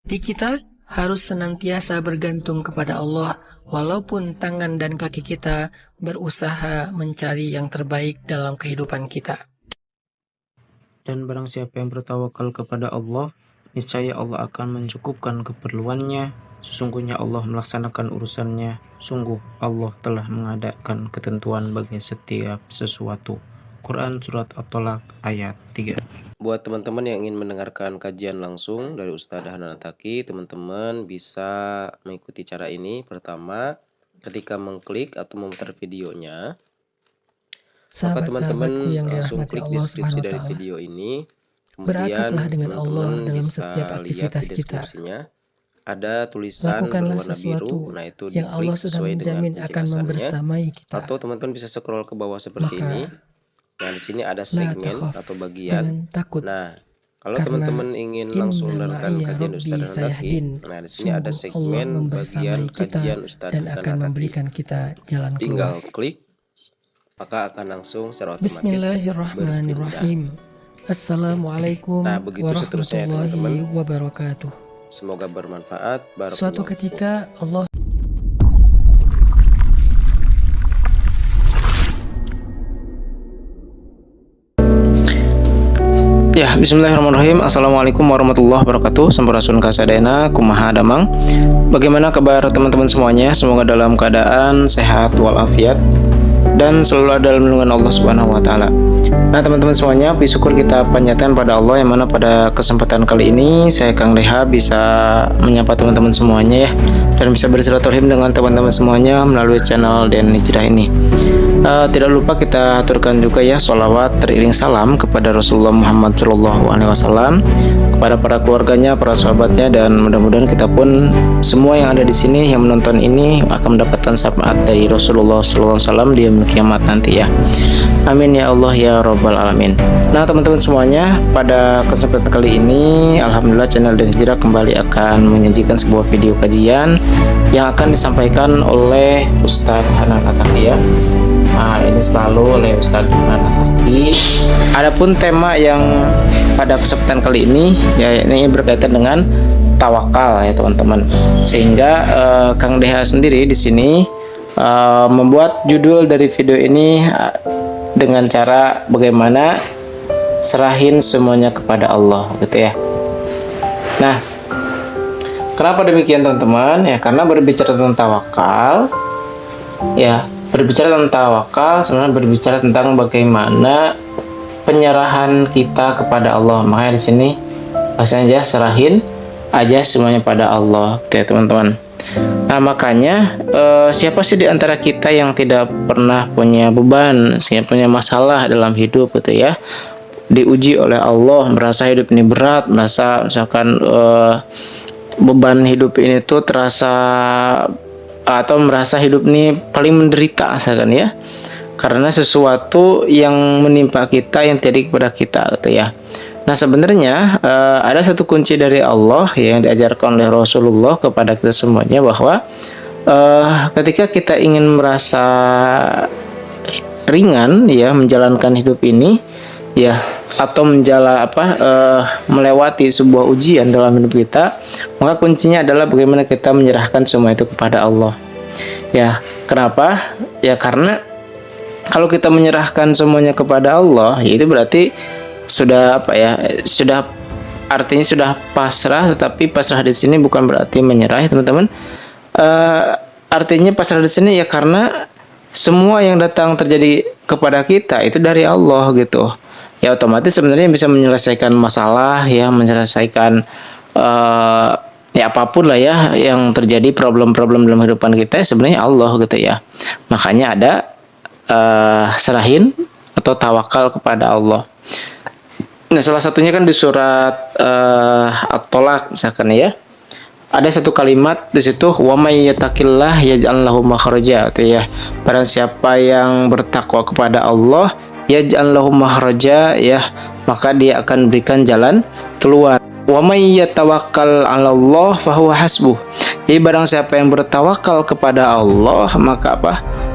Di kita harus senantiasa bergantung kepada Allah, walaupun tangan dan kaki kita berusaha mencari yang terbaik dalam kehidupan kita. Dan barang siapa yang bertawakal kepada Allah, niscaya Allah akan mencukupkan keperluannya. Sesungguhnya Allah melaksanakan urusannya. Sungguh Allah telah mengadakan ketentuan bagi setiap sesuatu. Quran Surat At-Tolak ayat 3. Buat teman-teman yang ingin mendengarkan kajian langsung dari Ustadz Hanan Attaqi, teman-teman bisa mengikuti cara ini. Pertama, ketika mengklik atau memutar videonya, maka teman-teman langsung klik deskripsi dari video ini. Kemudian teman-teman bisa lihat di deskripsinya ada tulisan berwarna biru. Nah, itu diklik sesuai dengan penjelasannya. Atau teman-teman bisa scroll ke bawah seperti ini. Nah, di sini ada segmen atau bagian. Nah, kalau teman-teman ingin langsung mendengarkan kajian Ustadz Hanan Attaqi, nah di sini ada segmen bagian kajian Ustadz Hanan Attaqi. Tinggal klik, maka akan langsung secara otomatis Bismillahirrahmanirrahim. Assalamualaikum warahmatullahi wabarakatuh. Semoga bermanfaat. Suatu ketika Allah Ya, bismillahirrahmanirrahim. Assalamualaikum warahmatullahi wabarakatuh. Sampurasun kasadena kumaha damang. Bagaimana kabar teman-teman semuanya? Semoga dalam keadaan sehat walafiat dan selalu ada dalam lindungan Allah Subhanahu wa taala. Nah, teman-teman semuanya, puji syukur kita panjatkan pada Allah yang mana pada kesempatan kali ini saya Kang Deha bisa menyapa teman-teman semuanya ya, dan bisa bersilaturahim dengan teman-teman semuanya melalui channel Dan Hijrah ini. Tidak lupa kita aturkan juga ya sholawat teriring salam kepada Rasulullah Muhammad SAW, kepada para keluarganya, para sahabatnya, dan mudah-mudahan kita pun semua yang ada di sini yang menonton ini akan mendapatkan syafaat dari Rasulullah SAW di yaumil kiamat nanti ya. Amin ya Allah ya Rabbal Alamin. Nah, teman-teman semuanya, pada kesempatan kali ini alhamdulillah channel Dan Hijrah kembali akan menyajikan sebuah video kajian yang akan disampaikan oleh Ustadz Hanan Attaqi ya. Nah, ini selalu oleh Ustadz Hanan Attaqi. Adapun tema yang pada kesempatan kali ini ya, ini berkaitan dengan tawakal ya teman-teman. Sehingga Kang Deha sendiri di sini membuat judul dari video ini dengan cara bagaimana serahin semuanya kepada Allah gitu ya. Nah, kenapa demikian teman-teman? Ya karena berbicara tentang tawakal ya, berbicara tentang tawakal sebenarnya berbicara tentang bagaimana penyerahan kita kepada Allah. Makanya di sini bahasanya aja serahin aja semuanya pada Allah gitu ya teman-teman. Nah, makanya siapa sih di antara kita yang tidak pernah punya beban, siapa punya masalah dalam hidup gitu ya, diuji oleh Allah, merasa hidup ini berat, merasa misalkan beban hidup ini tuh terasa, atau merasa hidup ini paling menderita misalkan ya, karena sesuatu yang menimpa kita yang terjadi kepada kita gitu ya. Nah, sebenarnya ada satu kunci dari Allah yang diajarkan oleh Rasulullah kepada kita semuanya, bahwa ketika kita ingin merasa ringan ya menjalankan hidup ini ya, atau melewati sebuah ujian dalam hidup kita, maka kuncinya adalah bagaimana kita menyerahkan semua itu kepada Allah. Ya, kenapa? Ya karena kalau kita menyerahkan semuanya kepada Allah, ya itu berarti sudah artinya sudah pasrah. Tetapi pasrah di sini bukan berarti menyerah ya teman-teman. Artinya pasrah di sini ya karena semua yang datang terjadi kepada kita itu dari Allah gitu. Ya otomatis sebenarnya bisa menyelesaikan masalah ya, menyelesaikan ya apapun lah ya yang terjadi, problem-problem dalam kehidupan kita sebenarnya Allah gitu ya. Makanya ada serahin atau tawakal kepada Allah. Nah, salah satunya kan di surat At-Tolak misalkan ya. Ada satu kalimat di situ, wa may yattaqillah yaj'al lahu makhraja gitu ya. Barang siapa yang bertakwa kepada Allah, yaj'al lahu makhraja ya, maka dia akan berikan jalan keluar. Wa may yatawakkal 'alallah fahuwa hasbuh. Jadi barang siapa yang bertawakal kepada Allah, maka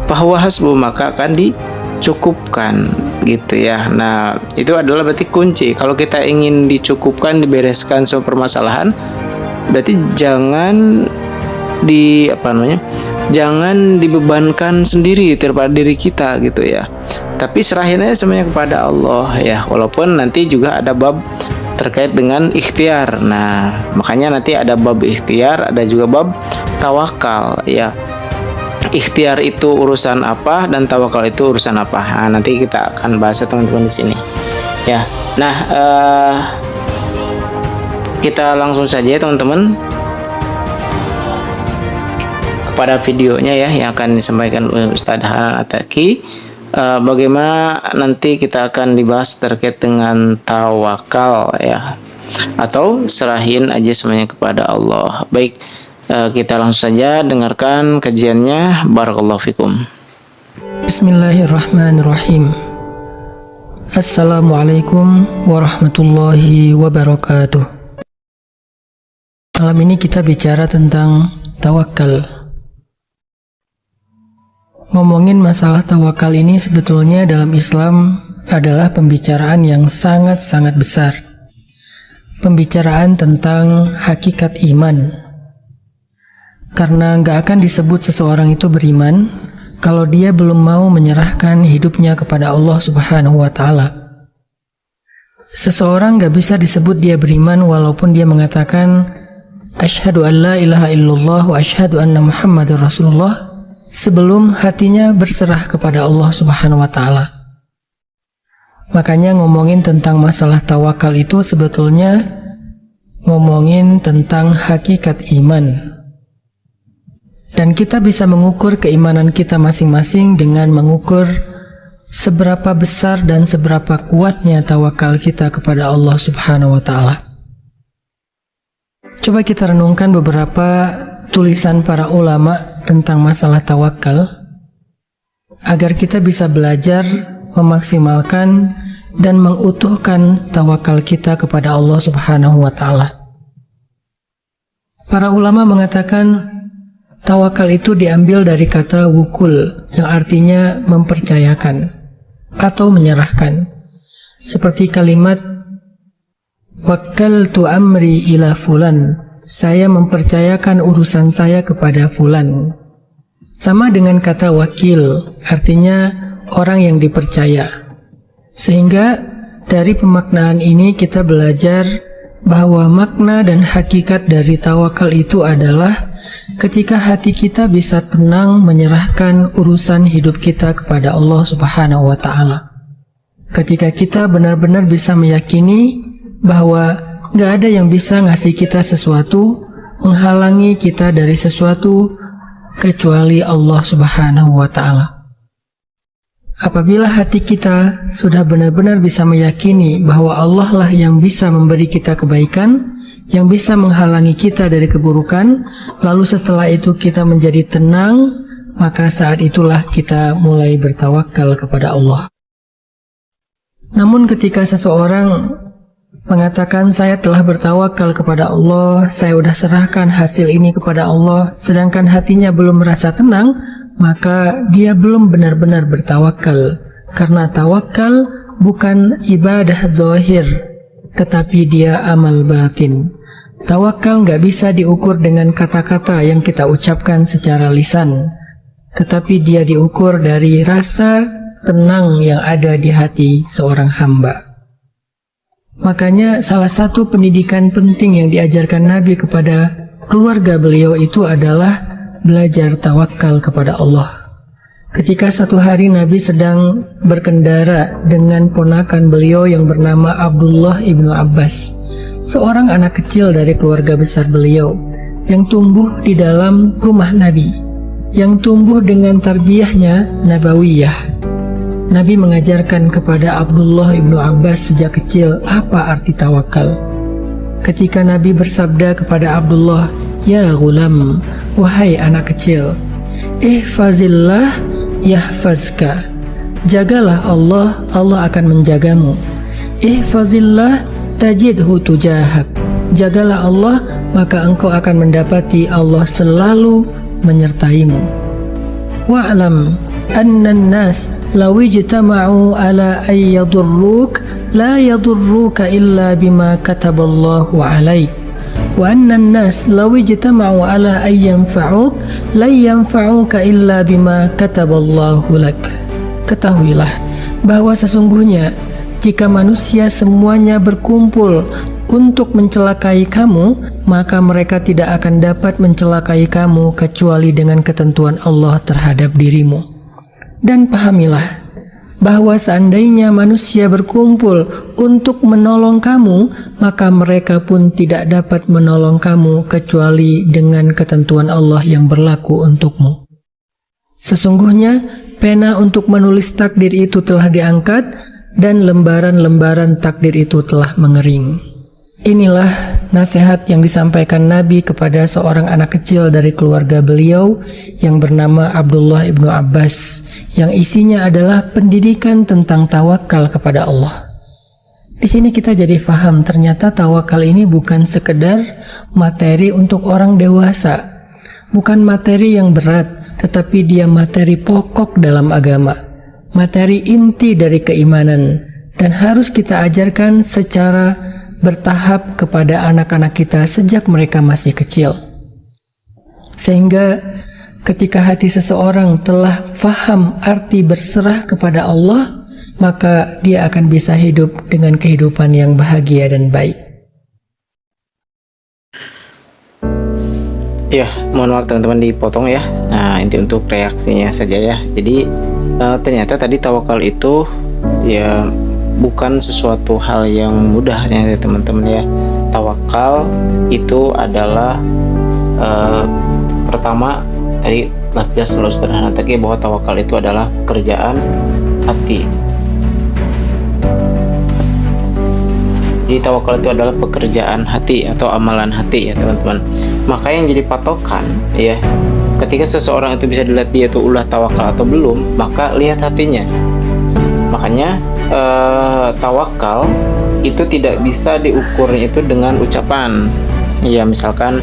fahuwa hasbuh, maka akan dicukupkan gitu ya. Nah, itu adalah berarti kunci. Kalau kita ingin dicukupkan, dibereskan semua permasalahan, berarti jangan jangan dibebankan sendiri terhadap diri kita gitu ya, tapi serahin aja semuanya kepada Allah ya. Walaupun nanti juga ada bab terkait dengan ikhtiar. Nah, makanya nanti ada bab ikhtiar, ada juga bab tawakal ya. Ikhtiar itu urusan apa dan tawakal itu urusan apa. Nah, nanti kita akan bahas teman-teman di sini ya. Nah, kita langsung saja teman-teman kepada videonya ya, yang akan disampaikan oleh Ustadz Hanan Attaqi. Bagaimana nanti kita akan dibahas terkait dengan tawakal ya, atau serahin aja semuanya kepada Allah. Baik, kita langsung saja dengarkan kajiannya. Barakallahu fikum. Bismillahirrahmanirrahim. Assalamualaikum warahmatullahi wabarakatuh. Malam ini kita bicara tentang tawakal. Ngomongin masalah tawakal ini sebetulnya dalam Islam adalah pembicaraan yang sangat-sangat besar. Pembicaraan tentang hakikat iman. Karena nggak akan disebut seseorang itu beriman kalau dia belum mau menyerahkan hidupnya kepada Allah Subhanahu wa Ta'ala. Seseorang nggak bisa disebut dia beriman walaupun dia mengatakan asyhadu an la ilaha illallah wa asyhadu anna Muhammadar Rasulullah, sebelum hatinya berserah kepada Allah Subhanahu wa Ta'ala. Makanya ngomongin tentang masalah tawakal itu sebetulnya ngomongin tentang hakikat iman. Dan kita bisa mengukur keimanan kita masing-masing dengan mengukur seberapa besar dan seberapa kuatnya tawakal kita kepada Allah Subhanahu wa Ta'ala. Coba kita renungkan beberapa tulisan para ulama tentang masalah tawakal agar kita bisa belajar memaksimalkan dan mengutuhkan tawakal kita kepada Allah Subhanahu wa Ta'ala. Para ulama mengatakan tawakal itu diambil dari kata wukul yang artinya mempercayakan atau menyerahkan, seperti kalimat wakkaltu amri ila fulan, saya mempercayakan urusan saya kepada fulan. Sama dengan kata wakil, artinya orang yang dipercaya. Sehingga dari pemaknaan ini kita belajar bahwa makna dan hakikat dari tawakal itu adalah ketika hati kita bisa tenang menyerahkan urusan hidup kita kepada Allah Subhanahu wa Ta'ala. Ketika kita benar-benar bisa meyakini bahwa gak ada yang bisa ngasih kita sesuatu, menghalangi kita dari sesuatu, kecuali Allah Subhanahu wa Ta'ala. Apabila hati kita sudah benar-benar bisa meyakini bahwa Allah lah yang bisa memberi kita kebaikan, yang bisa menghalangi kita dari keburukan, lalu setelah itu kita menjadi tenang, maka saat itulah kita mulai bertawakal kepada Allah. Namun ketika seseorang mengatakan saya telah bertawakal kepada Allah, saya sudah serahkan hasil ini kepada Allah, sedangkan hatinya belum merasa tenang, maka dia belum benar-benar bertawakal. Karena tawakal bukan ibadah zahir, tetapi dia amal batin. Tawakal nggak bisa diukur dengan kata-kata yang kita ucapkan secara lisan, tetapi dia diukur dari rasa tenang yang ada di hati seorang hamba. Makanya salah satu pendidikan penting yang diajarkan Nabi kepada keluarga beliau itu adalah belajar tawakal kepada Allah. Ketika satu hari Nabi sedang berkendara dengan ponakan beliau yang bernama Abdullah ibnu Abbas, seorang anak kecil dari keluarga besar beliau yang tumbuh di dalam rumah Nabi, yang tumbuh dengan tarbiyahnya nabawiyah. Nabi mengajarkan kepada Abdullah ibnu Abbas sejak kecil apa arti tawakal. Ketika Nabi bersabda kepada Abdullah, "Ya gulam, wahai anak kecil, ihfazillah yahfazka." Jagalah Allah, Allah akan menjagamu. Ihfazillah tajidhu tujahak. Jagalah Allah, maka engkau akan mendapati Allah selalu menyertaimu. Wa'lam annan nas law ijtama'u ala ay yadurruk la yadurruka illa bima kataballahu alaik wa annan nas law ijtama'u ala an yanfa'uk la yanfa'uka illa bima kataballahu lak. Ketahuilah bahwa sesungguhnya jika manusia semuanya berkumpul untuk mencelakai kamu, maka mereka tidak akan dapat mencelakai kamu kecuali dengan ketentuan Allah terhadap dirimu. Dan pahamilah bahwa seandainya manusia berkumpul untuk menolong kamu, maka mereka pun tidak dapat menolong kamu kecuali dengan ketentuan Allah yang berlaku untukmu. Sesungguhnya pena untuk menulis takdir itu telah diangkat dan lembaran-lembaran takdir itu telah mengering. Inilah nasihat yang disampaikan Nabi kepada seorang anak kecil dari keluarga beliau yang bernama Abdullah ibnu Abbas, yang isinya adalah pendidikan tentang tawakal kepada Allah. Di sini kita jadi faham ternyata tawakal ini bukan sekedar materi untuk orang dewasa, bukan materi yang berat, tetapi dia materi pokok dalam agama, materi inti dari keimanan, dan harus kita ajarkan secara bertahap kepada anak-anak kita sejak mereka masih kecil. Sehingga ketika hati seseorang telah faham arti berserah kepada Allah, maka dia akan bisa hidup dengan kehidupan yang bahagia dan baik. Ya, mohon maaf teman-teman dipotong ya. Nah, inti untuk reaksinya saja ya. Jadi ternyata tadi tawakal itu ya bukan sesuatu hal yang mudah ya teman-teman ya. Tawakal itu adalah pertama tadi telah jelas oleh Ustaz Hanataki bahwa tawakal itu adalah pekerjaan hati. Jadi tawakal itu adalah pekerjaan hati atau amalan hati ya teman-teman. Maka yang jadi patokan ya, ketika seseorang itu bisa dilihat dia itu ulah tawakal atau belum, maka lihat hatinya. Makanya tawakal itu tidak bisa diukurnya itu dengan ucapan. Ya misalkan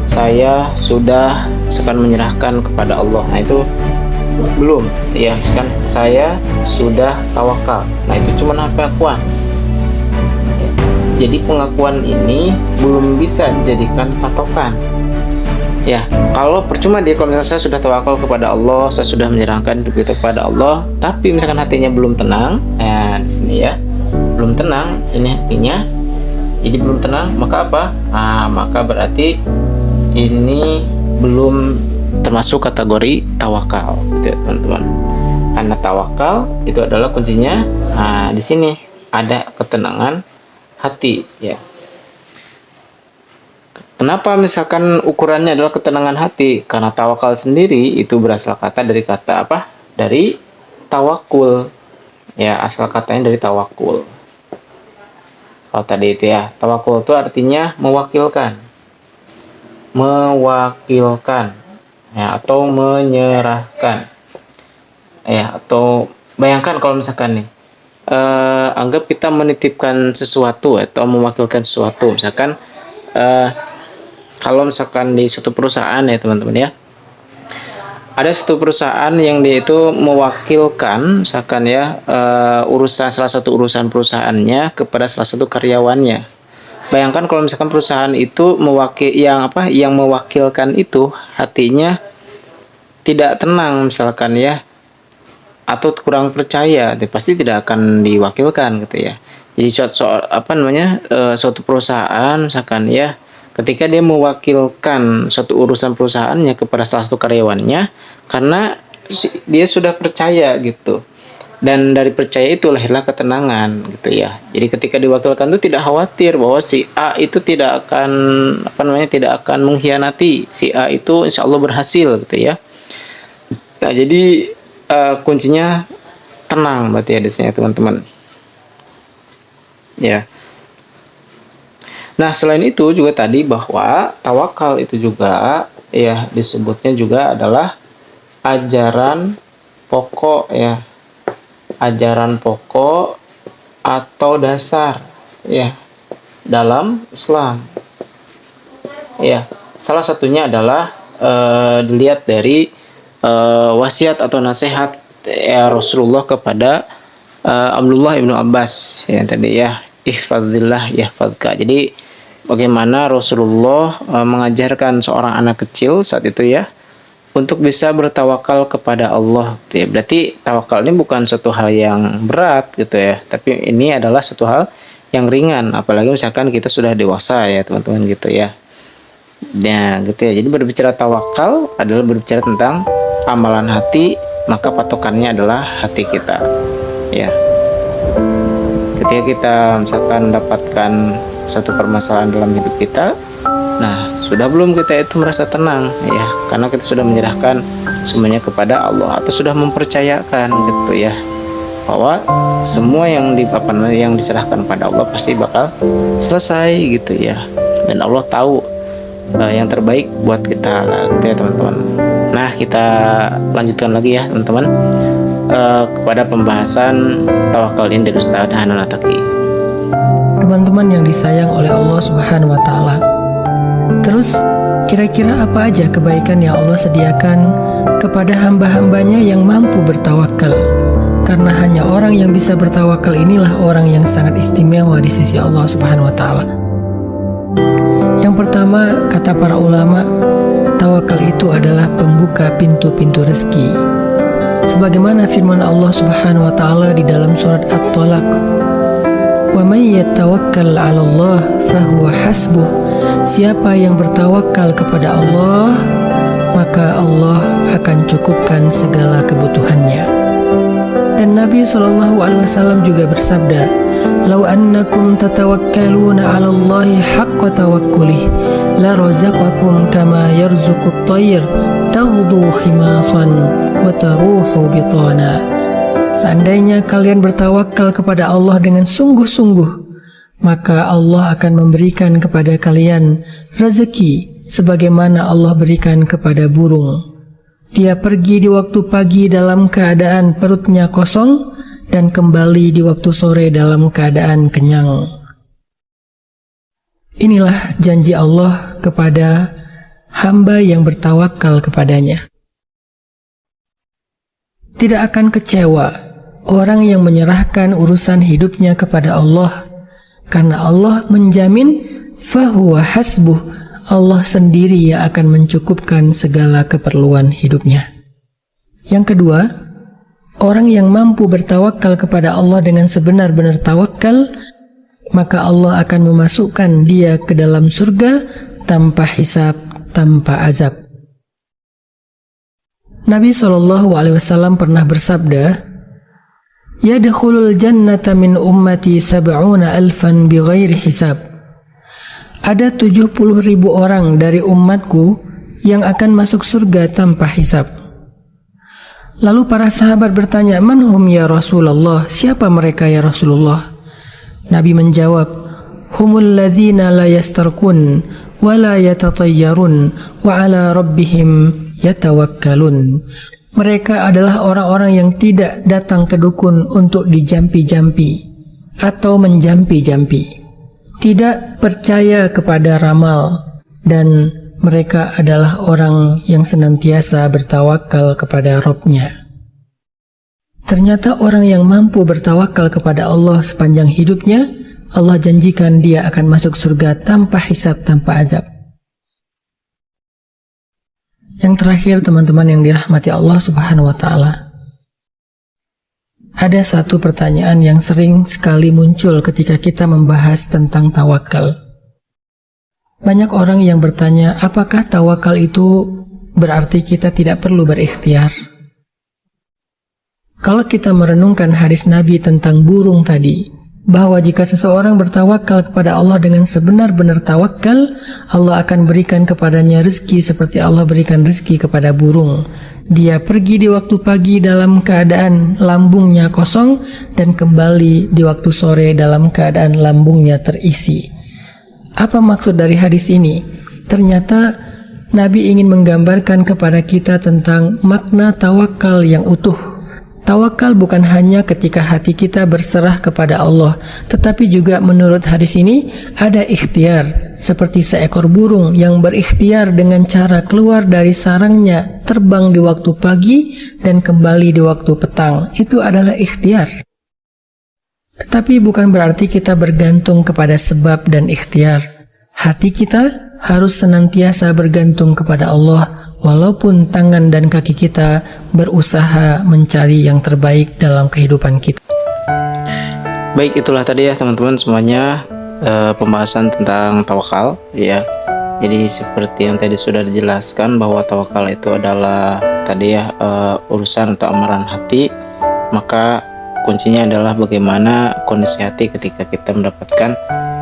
saya sudah menyerahkan kepada Allah. Nah itu belum. Ya misalkan saya sudah tawakal. Nah itu cuma pengakuan. Jadi pengakuan ini belum bisa dijadikan patokan. Ya, kalau percuma dia kalau misalnya saya sudah tawakal kepada Allah, saya sudah menyerahkan hidup kita kepada Allah, tapi misalkan hatinya belum tenang, di sini ya, belum tenang, sini hatinya, jadi belum tenang, maka apa? Maka berarti ini belum termasuk kategori tawakal, gitu, teman-teman. Karena tawakal itu adalah kuncinya, di sini ada ketenangan hati, ya. Kenapa misalkan ukurannya adalah ketenangan hati? Karena tawakal sendiri itu berasal kata dari kata apa? Dari tawakul. Ya, asal katanya dari tawakul. Kalau tadi itu ya, tawakul itu artinya mewakilkan. Mewakilkan. Ya, atau menyerahkan. Ya, atau bayangkan kalau misalkan nih, anggap kita menitipkan sesuatu atau mewakilkan sesuatu. Misalkan kalau misalkan di suatu perusahaan ya teman-teman ya, ada satu perusahaan yang dia itu mewakilkan misalkan ya salah satu urusan perusahaannya kepada salah satu karyawannya. Bayangkan kalau misalkan perusahaan itu yang mewakilkan itu hatinya tidak tenang misalkan ya, atau kurang percaya, pasti tidak akan diwakilkan gitu ya. Jadi suatu perusahaan misalkan ya, ketika dia mewakilkan suatu urusan perusahaannya kepada salah satu karyawannya, karena dia sudah percaya gitu, dan dari percaya itu lahirlah ketenangan gitu ya. Jadi ketika diwakilkan itu tidak khawatir bahwa si A itu tidak akan mengkhianati, si A itu insya Allah berhasil gitu ya. Nah jadi kuncinya tenang berarti ya di sini teman-teman ya. Nah selain itu juga tadi bahwa tawakal itu juga ya disebutnya juga adalah ajaran pokok ya, ajaran pokok atau dasar ya dalam Islam ya. Salah satunya adalah dilihat dari wasiat atau nasihat ya Rasulullah kepada Abdullah ibnu Abbas yang tadi ya, ihfadzillah yahfadzka. Jadi bagaimana Rasulullah mengajarkan seorang anak kecil saat itu ya untuk bisa bertawakal kepada Allah gitu ya. Berarti tawakal ini bukan suatu hal yang berat gitu ya, tapi ini adalah suatu hal yang ringan, apalagi misalkan kita sudah dewasa ya teman-teman gitu ya. Nah gitu ya, jadi berbicara tawakal adalah berbicara tentang amalan hati, maka patokannya adalah hati kita ya. Ketika kita misalkan mendapatkan suatu permasalahan dalam hidup kita, nah sudah belum kita itu merasa tenang ya, karena kita sudah menyerahkan semuanya kepada Allah atau sudah mempercayakan gitu ya, bahwa semua yang diserahkan pada Allah pasti bakal selesai gitu ya, dan Allah tahu yang terbaik buat kita lah gitu ya teman-teman. Nah kita lanjutkan lagi ya teman-teman kepada pembahasan tawakal ini dari Ustaz Hanan Attaqi. Teman-teman yang disayang oleh Allah Subhanahu wa Ta'ala, terus kira-kira apa aja kebaikan yang Allah sediakan kepada hamba-hambanya yang mampu bertawakal? Karena hanya orang yang bisa bertawakal inilah orang yang sangat istimewa di sisi Allah Subhanahu wa Ta'ala. Yang pertama, kata para ulama, tawakal itu adalah pembuka pintu-pintu rezeki. Sebagaimana firman Allah Subhanahu wa Ta'ala di dalam surat At-Talaq, "Wa may yatawakkal 'ala Allah fahuwa hasbuh." Siapa yang bertawakal kepada Allah, maka Allah akan cukupkan segala kebutuhannya. Dan Nabi SAW juga bersabda, "Lau annakum tatawakkaluna 'ala Allahi haqqa tawakkulih, la razaqakum kama yarzuqut tayr taghdu khimasan wa taruhu bitana." Seandainya kalian bertawakal kepada Allah dengan sungguh-sungguh, maka Allah akan memberikan kepada kalian rezeki sebagaimana Allah berikan kepada burung. Dia pergi di waktu pagi dalam keadaan perutnya kosong dan kembali di waktu sore dalam keadaan kenyang. Inilah janji Allah kepada hamba yang bertawakal kepadanya. Tidak akan kecewa orang yang menyerahkan urusan hidupnya kepada Allah, karena Allah menjamin fahuwa hasbuh, Allah sendiri yang akan mencukupkan segala keperluan hidupnya. Yang kedua, orang yang mampu bertawakal kepada Allah dengan sebenar-benar tawakal, maka Allah akan memasukkan dia ke dalam surga tanpa hisab, tanpa azab. Nabi SAW pernah bersabda, "Yadkhulul jannata min ummati 70,000 bighairi hisab." Ada 70.000 orang dari umatku yang akan masuk surga tanpa hisab. Lalu para sahabat bertanya, "Man hum ya Rasulullah?" Siapa mereka ya Rasulullah? Nabi menjawab, "Humul ladzina la yastarqun wa la yatatayyarun wa ala rabbihim yatawakkalun." Mereka adalah orang-orang yang tidak datang ke dukun untuk dijampi-jampi atau menjampi-jampi, tidak percaya kepada ramal, dan mereka adalah orang yang senantiasa bertawakal kepada Rabb-Nya. Ternyata orang yang mampu bertawakal kepada Allah sepanjang hidupnya, Allah janjikan dia akan masuk surga tanpa hisab, tanpa azab. Yang terakhir teman-teman yang dirahmati Allah Subhanahu wa Ta'ala, ada satu pertanyaan yang sering sekali muncul ketika kita membahas tentang tawakal. Banyak orang yang bertanya, apakah tawakal itu berarti kita tidak perlu berikhtiar? Kalau kita merenungkan hadis Nabi tentang burung tadi, bahwa jika seseorang bertawakal kepada Allah dengan sebenar-benar tawakal, Allah akan berikan kepadanya rezeki seperti Allah berikan rezeki kepada burung. Dia pergi di waktu pagi dalam keadaan lambungnya kosong dan kembali di waktu sore dalam keadaan lambungnya terisi. Apa maksud dari hadis ini? Ternyata Nabi ingin menggambarkan kepada kita tentang makna tawakal yang utuh. Tawakal bukan hanya ketika hati kita berserah kepada Allah, tetapi juga menurut hadis ini ada ikhtiar, seperti seekor burung yang berikhtiar dengan cara keluar dari sarangnya, terbang di waktu pagi dan kembali di waktu petang. Itu adalah ikhtiar. Tetapi bukan berarti kita bergantung kepada sebab dan ikhtiar. Hati kita harus senantiasa bergantung kepada Allah, walaupun tangan dan kaki kita berusaha mencari yang terbaik dalam kehidupan kita. Baik, itulah tadi ya teman-teman semuanya pembahasan tentang tawakal ya. Jadi seperti yang tadi sudah dijelaskan bahwa tawakal itu adalah tadi ya urusan atau amaran hati. Maka kuncinya adalah bagaimana kondisi hati ketika kita mendapatkan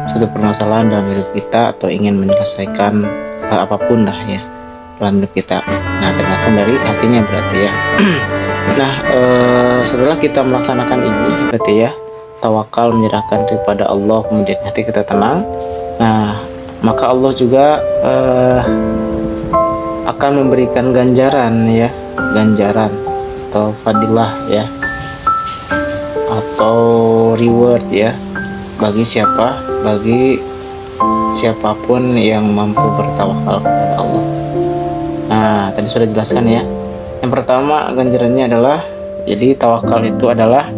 suatu permasalahan dalam hidup kita atau ingin menyelesaikan apapun lah ya dalam hidup kita. Nah, tergantung dari hatinya berarti ya. Nah, setelah kita melaksanakan ini berarti ya tawakal, menyerahkan diri kepada Allah, kemudian hati kita tenang. Nah, maka Allah juga akan memberikan ganjaran ya, ganjaran atau fadilah ya, atau reward ya bagi siapapun yang mampu bertawakal kepada Allah. Nah, tadi sudah jelaskan ya. Yang pertama ganjarannya adalah, jadi tawakal itu adalah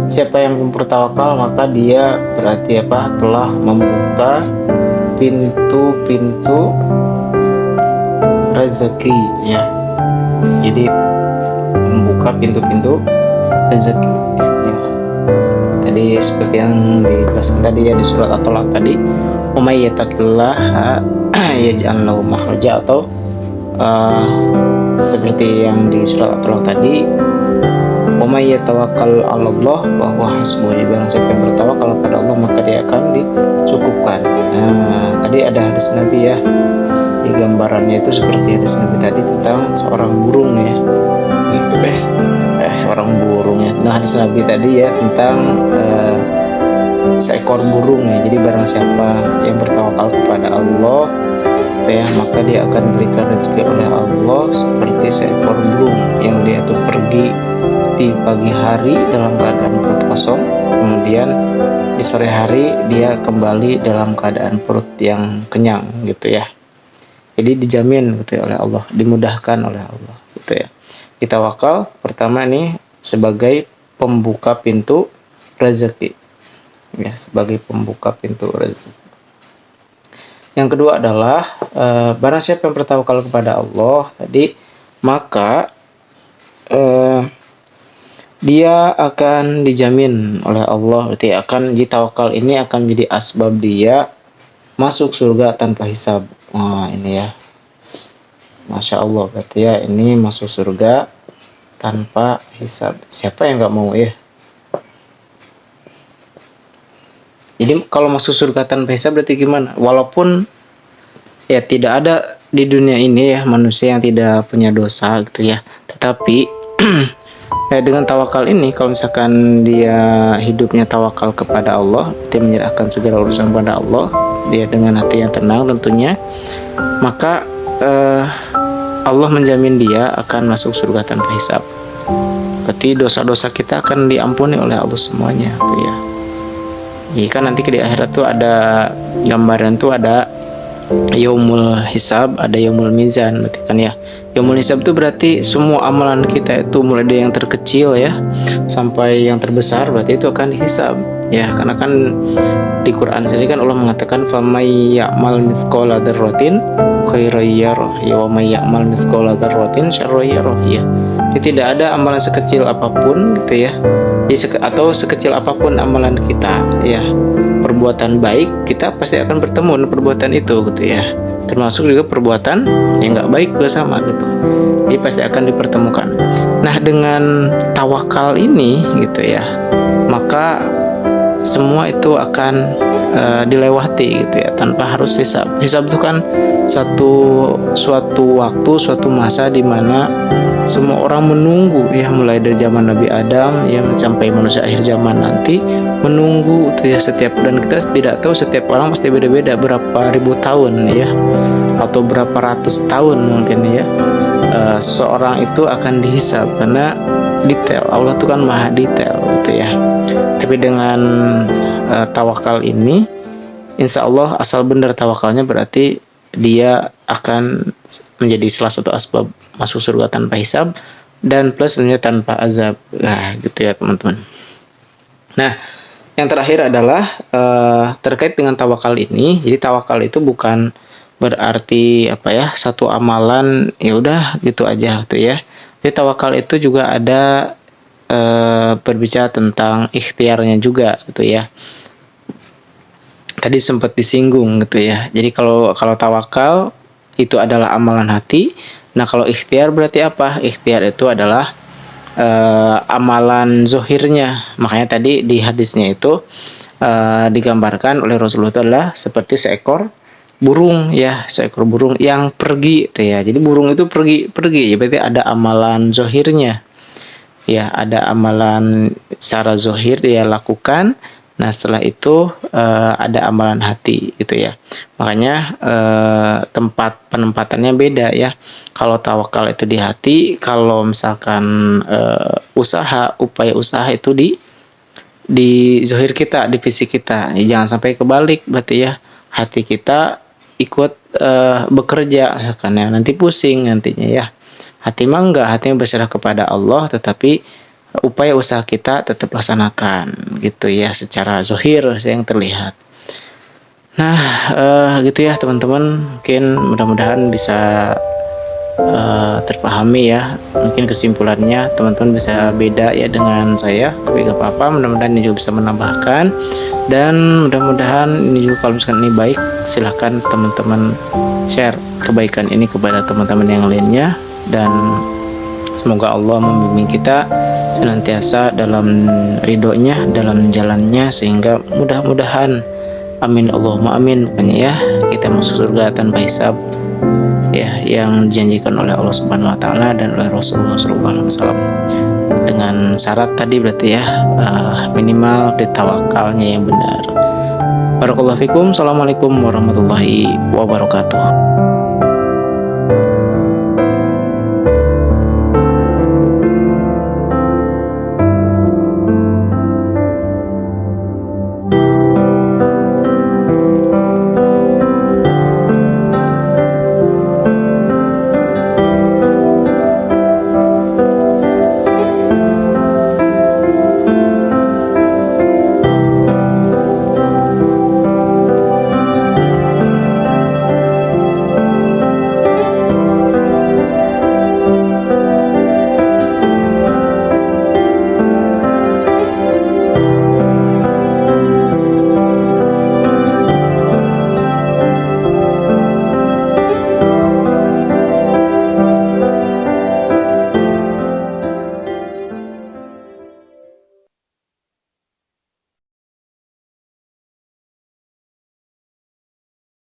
siapa yang bertawakal maka dia berarti telah membuka pintu-pintu rezeki ya. Jadi membuka pintu-pintu rezeki ya. Tadi seperti yang dijelaskan tadi ya di surat At-Talaq tadi, "May yattaqillaha yaj'al lahu makhraja," atau seperti yang di surat At-Talaq tadi, "Wa may yatawakkal 'alallah wa huwa hasbuh." Barang siapa yang bertawakal kepada Allah maka dia akan dicukupkan. Nah, tadi ada hadis Nabi ya. Di gambarannya itu seperti hadis Nabi tadi tentang seorang burung ya. Seorang burung ya. Nah, hadis Nabi tadi ya tentang seekor burung ya. Jadi barang siapa yang bertawakal kepada Allah ya, maka dia akan berikan rezeki oleh Allah seperti seekor burung yang dia tuh pergi di pagi hari dalam keadaan perut kosong, kemudian di sore hari dia kembali dalam keadaan perut yang kenyang gitu ya. Jadi dijamin gitu ya oleh Allah, dimudahkan oleh Allah gitu ya. Kita tawakal pertama nih sebagai pembuka pintu rezeki ya, sebagai pembuka pintu rezeki. Yang kedua adalah barang siapa yang bertawakal kepada Allah tadi, maka dia akan dijamin oleh Allah, berarti akan ditawakal ini akan menjadi asbab dia masuk surga tanpa hisab. Wah, ini ya, Masya Allah, berarti ya ini masuk surga tanpa hisab. Siapa yang nggak mau ya? Jadi kalau masuk surga tanpa hisab berarti gimana? Walaupun ya tidak ada di dunia ini ya manusia yang tidak punya dosa gitu ya, tetapi dengan tawakal ini, kalau misalkan dia hidupnya tawakal kepada Allah, dia menyerahkan segala urusan kepada Allah, dia dengan hati yang tenang tentunya, maka Allah menjamin dia akan masuk surga tanpa hisab. Berarti dosa-dosa kita akan diampuni oleh Allah semuanya, ya. Jadi kan nanti di akhirat tuh ada gambaran tuh ada yaumul hisab, ada yaumul mizan, berarti kan ya. Yaumul hisab itu berarti semua amalan kita itu mulai dari yang terkecil ya sampai yang terbesar, berarti itu akan dihisab ya, karena kan di Quran sendiri kan Allah mengatakan famay ya'mal misqala dzarratin khairan yarah ya wa may ya'mal misqala dzarratin syarran yarah ya. Jadi tidak ada amalan sekecil apapun gitu ya. Atau sekecil apapun amalan kita ya, perbuatan baik kita pasti akan bertemu dengan perbuatan itu gitu ya, termasuk juga perbuatan yang nggak baik juga sama gitu, jadi pasti akan dipertemukan. Nah, dengan tawakal ini gitu ya, maka semua itu akan dilewati gitu ya, tanpa harus hisab. Hisab itu kan suatu waktu, suatu masa di mana semua orang menunggu ya, mulai dari zaman Nabi Adam ya sampai manusia akhir zaman nanti menunggu itu ya setiap, dan kita tidak tahu setiap orang pasti beda-beda berapa ribu tahun ya atau berapa ratus tahun mungkin ya seorang itu akan dihisab, karena detail Allah itu kan maha detail gitu ya. Tapi dengan tawakal ini insya Allah asal benar tawakalnya berarti dia akan menjadi salah satu asbab masuk surga tanpa hisab dan plus tentunya tanpa azab. Nah gitu ya teman-teman. Nah Yang terakhir adalah terkait dengan tawakal ini. Jadi tawakal itu bukan berarti apa ya, satu amalan ya udah gitu aja tuh ya. Jadi tawakal itu juga ada berbicara tentang ikhtiarnya juga gitu ya. Tadi sempat disinggung gitu ya. Jadi kalau tawakal itu adalah amalan hati. Nah, kalau ikhtiar berarti apa? Ikhtiar itu adalah amalan zohirnya. Makanya tadi di hadisnya itu digambarkan oleh Rasulullah itu adalah seperti seekor burung ya, seekor burung yang pergi tuh ya. Jadi burung itu pergi ya, berarti ada amalan zohirnya ya, ada amalan secara zohir dia lakukan. Nah, setelah itu ada amalan hati gitu ya. Makanya tempat penempatannya beda ya. Kalau tawakal itu di hati, kalau misalkan upaya usaha itu di zohir kita, di fisik kita. Ya, jangan sampai kebalik berarti ya. Hati kita ikut bekerja karena nanti pusing nantinya ya. Hati mah enggak, hatinya berserah kepada Allah, tetapi upaya usaha kita tetap laksanakan gitu ya, secara zohir yang terlihat. Nah, gitu ya teman-teman, mungkin mudah-mudahan bisa terpahami ya. Mungkin kesimpulannya teman-teman bisa beda ya dengan saya, tapi gak apa-apa, mudah-mudahan ini juga bisa menambahkan. Dan mudah-mudahan ini juga, kalau misalkan ini baik, silahkan teman-teman share kebaikan ini kepada teman-teman yang lainnya. Dan semoga Allah membimbing kita senantiasa dalam ridhonya, dalam jalannya, sehingga mudah-mudahan, amin Allahumma amin, pokoknya ya, kita masuk surga tanpa hisab ya, yang dijanjikan oleh Allah Subhanahu wa taala dan oleh Rasulullah SAW. Dengan syarat tadi berarti ya, minimal di tawakalnya yang benar. Barakallahu fikum. Assalamualaikum warahmatullahi wabarakatuh.